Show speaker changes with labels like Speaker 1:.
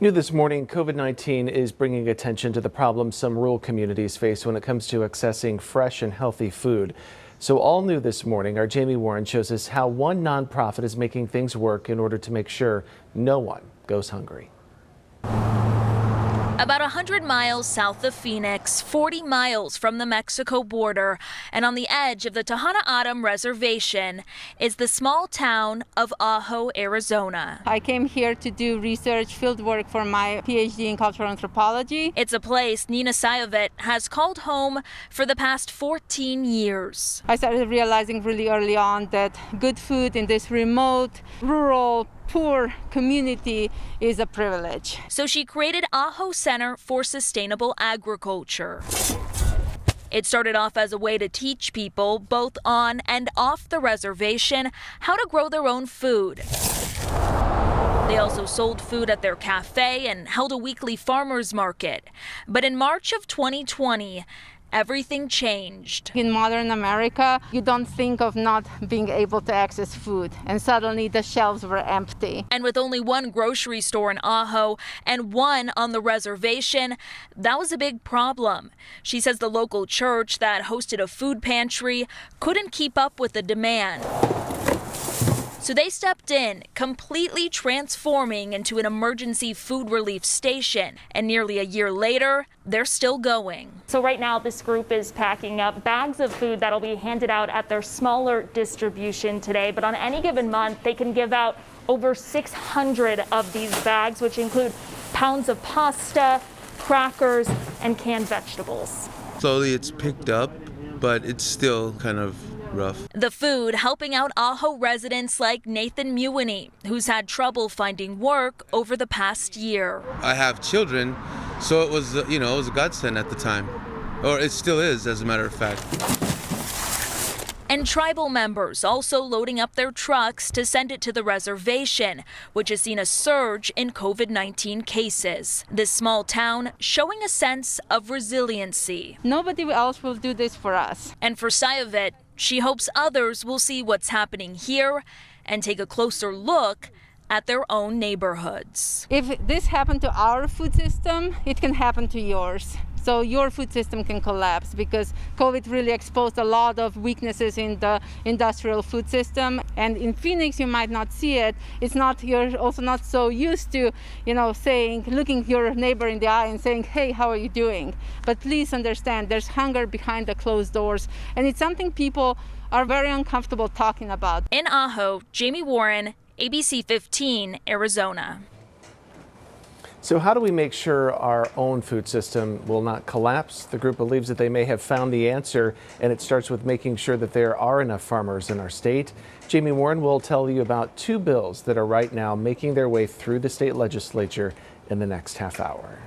Speaker 1: New this morning, COVID-19 is bringing attention to the problems some rural communities face when it comes to accessing fresh and healthy food. So all new this morning, our Jamie Warren shows us how one nonprofit is making things work in order to make sure no one goes hungry.
Speaker 2: About 100 miles south of Phoenix, 40 miles from the Mexico border, and on the edge of the Tohono O'odham Reservation is the small town of Ajo, Arizona.
Speaker 3: I came here to do research field work for my PhD in cultural anthropology.
Speaker 2: It's a place Nina Sayovet has called home for the past 14 years.
Speaker 3: I started realizing really early on that good food in this remote, rural, poor community is a privilege.
Speaker 2: So she created Ajo Center for Sustainable Agriculture. It started off as a way to teach people, both on and off the reservation, how to grow their own food. They also sold food at their cafe and held a weekly farmers market. But in March of 2020, everything changed.
Speaker 3: In modern America, you don't think of not being able to access food, and suddenly the shelves were empty.
Speaker 2: And with only one grocery store in Ajo and one on the reservation, that was a big problem. She says the local church that hosted a food pantry couldn't keep up with the demand. So they stepped in, completely transforming into an emergency food relief station. And nearly a year later, they're still going.
Speaker 4: So right now, this group is packing up bags of food that'll be handed out at their smaller distribution today. But on any given month, they can give out over 600 of these bags, which include pounds of pasta, crackers, and canned vegetables.
Speaker 5: Slowly it's picked up, but it's still kind of rough.
Speaker 2: The food helping out Ajo residents like Nathan Mewany, who's had trouble finding work over the past year.
Speaker 5: I have children, so it was, it was a godsend at the time. Or it still is, as a matter of fact.
Speaker 2: And tribal members also loading up their trucks to send it to the reservation, which has seen a surge in COVID-19 cases. This small town showing a sense of resiliency.
Speaker 3: Nobody else will do this for us.
Speaker 2: And for Sayovet, she hopes others will see what's happening here and take a closer look at their own neighborhoods.
Speaker 3: If this happened to our food system, it can happen to yours. So your food system can collapse because COVID really exposed a lot of weaknesses in the industrial food system. And in Phoenix, you might not see it. You're also not so used to, looking your neighbor in the eye and saying, hey, how are you doing? But please understand, there's hunger behind the closed doors. And it's something people are very uncomfortable talking about.
Speaker 2: In Ajo, Jamie Warren, ABC 15, Arizona.
Speaker 1: So how do we make sure our own food system will not collapse? The group believes that they may have found the answer, and it starts with making sure that there are enough farmers in our state. Jamie Warren will tell you about two bills that are right now making their way through the state legislature in the next half hour.